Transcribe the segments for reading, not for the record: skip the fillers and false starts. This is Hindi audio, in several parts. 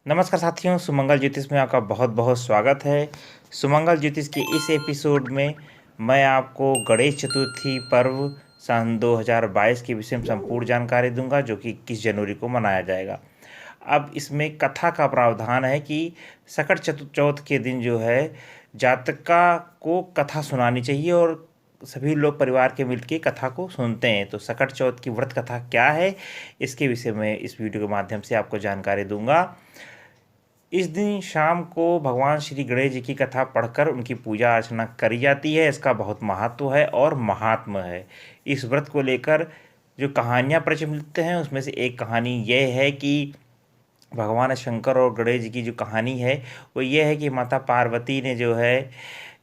नमस्कार साथियों, सुमंगल ज्योतिष में आपका बहुत बहुत स्वागत है। सुमंगल ज्योतिष के इस एपिसोड में मैं आपको गणेश चतुर्थी पर्व सन 2022 के विषय में संपूर्ण जानकारी दूंगा, जो कि 21 जनवरी को मनाया जाएगा। अब इसमें कथा का प्रावधान है कि सकट चौथ के दिन जो है जातका को कथा सुनानी चाहिए और सभी लोग परिवार के मिलकर कथा को सुनते हैं। तो सकट चौथ की व्रत कथा क्या है, इसके विषय में इस वीडियो के माध्यम से आपको जानकारी दूंगा। इस दिन शाम को भगवान श्री गणेश जी की कथा पढ़कर उनकी पूजा अर्चना करी जाती है। इसका बहुत महत्व है और महात्म है। इस व्रत को लेकर जो कहानियाँ प्रचलित हैं उसमें से एक कहानी यह है कि भगवान शंकर और गणेश जी की जो कहानी है वो ये है कि माता पार्वती ने जो है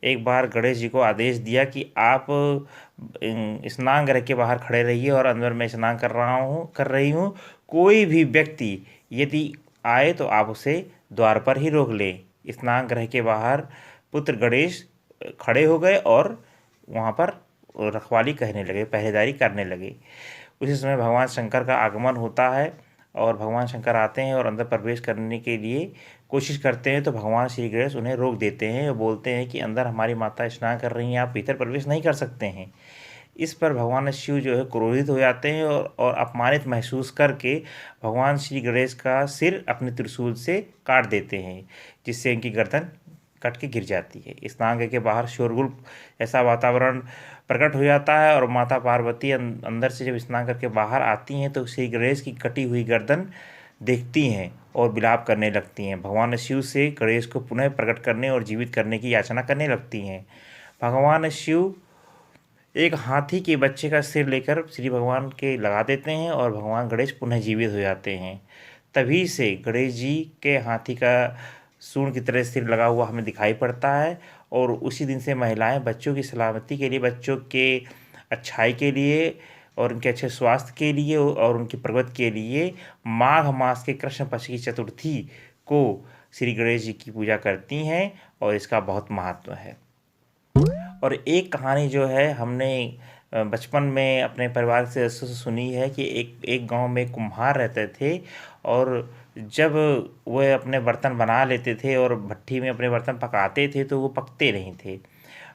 एक बार गणेश जी को आदेश दिया कि आप स्नान गृह के बाहर खड़े रहिए और अंदर मैं स्नान कर रही हूँ। कोई भी व्यक्ति यदि आए तो आप उसे द्वार पर ही रोक लें। स्नान गृह के बाहर पुत्र गणेश खड़े हो गए और वहाँ पर रखवाली कहने लगे, पहरेदारी करने लगे। उसी समय भगवान शंकर का आगमन होता है और भगवान शंकर आते हैं और अंदर प्रवेश करने के लिए कोशिश करते हैं, तो भगवान श्री गणेश उन्हें रोक देते हैं और बोलते हैं कि अंदर हमारी माता स्नान कर रही हैं, आप भीतर प्रवेश नहीं कर सकते हैं। इस पर भगवान शिव जो है क्रोधित हो जाते हैं और अपमानित महसूस करके भगवान श्री गणेश का सिर अपने त्रिशूल से काट देते हैं, जिससे उनकी गर्दन कट के गिर जाती है। स्नान के बाहर शोरगुल ऐसा वातावरण प्रकट हो जाता है और माता पार्वती अंदर से जब स्नान करके बाहर आती हैं तो श्री गणेश की कटी हुई गर्दन देखती हैं और विलाप करने लगती हैं। भगवान शिव से गणेश को पुनः प्रकट करने और जीवित करने की याचना करने लगती हैं। भगवान शिव एक हाथी के बच्चे का सिर लेकर श्री भगवान के लगा देते हैं और भगवान गणेश पुनः जीवित हो जाते हैं। तभी से गणेश जी के हाथी का सूंड की तरह सिर लगा हुआ हमें दिखाई पड़ता है। और उसी दिन से महिलाएं बच्चों की सलामती के लिए, बच्चों के अच्छाई के लिए और उनके अच्छे स्वास्थ्य के लिए और उनकी प्रगति के लिए माघ मास के कृष्ण पक्ष की चतुर्थी को श्री गणेश जी की पूजा करती हैं और इसका बहुत महत्व है। और एक कहानी जो है हमने बचपन में अपने परिवार से सुनी है कि एक गांव में कुम्हार रहते थे और जब वह अपने बर्तन बना लेते थे और भट्टी में अपने बर्तन पकाते थे तो वो पकते नहीं थे।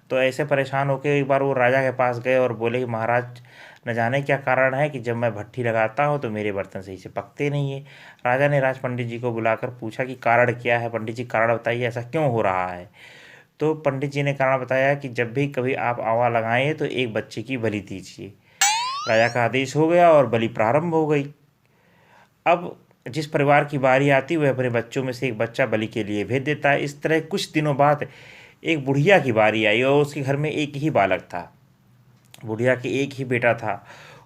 तो ऐसे परेशान होकर एक बार वो राजा के पास गए और बोले कि महाराज, न जाने क्या कारण है कि जब मैं भट्टी लगाता हूँ तो मेरे बर्तन सही से पकते नहीं है। राजा ने राज पंडित जी को बुलाकर पूछा कि कारण क्या है। पंडित जी कारण बताइए, ऐसा क्यों हो रहा है। तो पंडित जी ने कारण बताया कि जब भी कभी आप आवा लगाएं तो एक बच्चे की बलि दीजिए। राजा का आदेश हो गया और बलि प्रारंभ हो गई। अब जिस परिवार की बारी आती वह अपने बच्चों में से एक बच्चा बलि के लिए भेज देता है। इस तरह कुछ दिनों बाद एक बुढ़िया की बारी आई और उसके घर में एक ही बालक था। बुढ़िया के एक ही बेटा था,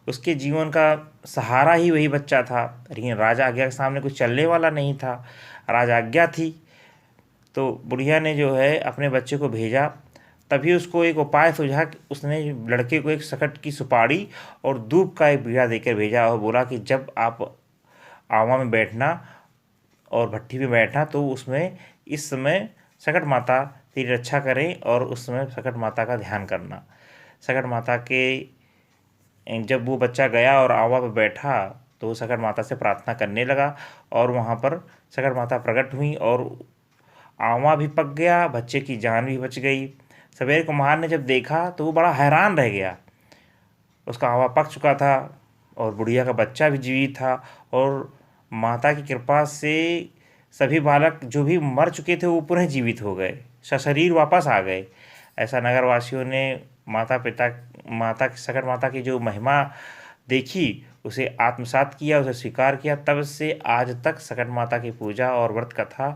उसके जीवन का सहारा ही वही बच्चा था। लेकिन राजा आज्ञा के सामने कुछ चलने वाला नहीं था। राजा आज्ञा थी तो बुढ़िया ने जो है अपने बच्चे को भेजा। तभी उसको एक उपाय सूझा कि उसने लड़के को एक सकट की सुपारी और दूब का एक बीड़ा देकर भेजा और बोला कि जब आप आवा में बैठना और भट्टी में बैठना तो उसमें इस समय सकट माता तेरी रक्षा करें और उस समय सकट माता का ध्यान करना। सकट माता के जब वो बच्चा गया और आवा पर बैठा तो सकट माता से प्रार्थना करने लगा और वहाँ पर सकट माता प्रकट हुई और आवा भी पक गया, बच्चे की जान भी बच गई। सवेरे कुम्हार ने जब देखा तो वो बड़ा हैरान रह गया। उसका आवा पक चुका था और बुढ़िया का बच्चा भी जीवित था और माता की कृपा से सभी बालक जो भी मर चुके थे वो पुनः जीवित हो गए, सशरीर वापस आ गए। ऐसा नगरवासियों ने माता सकट माता की जो महिमा देखी, उसे आत्मसात किया, उसे स्वीकार किया। तब से आज तक सकट माता की पूजा और व्रत कथा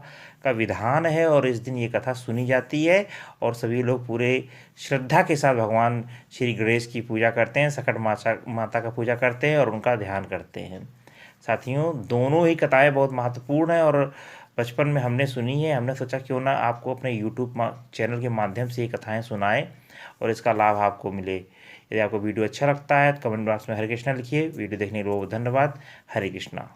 का विधान है और इस दिन ये कथा सुनी जाती है और सभी लोग पूरे श्रद्धा के साथ भगवान श्री गणेश की पूजा करते हैं, सकट माता का पूजा करते हैं और उनका ध्यान करते हैं। साथियों, दोनों ही कथाएं बहुत महत्वपूर्ण हैं और बचपन में हमने सुनी है। हमने सोचा क्यों ना आपको अपने यूट्यूब चैनल के माध्यम से ये कथाएँ सुनाएं और इसका लाभ आपको मिले। यदि आपको वीडियो अच्छा लगता है तो कमेंट बॉक्स में हरे कृष्णा लिखिए। वीडियो देखने के लिए बहुत धन्यवाद। हरे कृष्णा।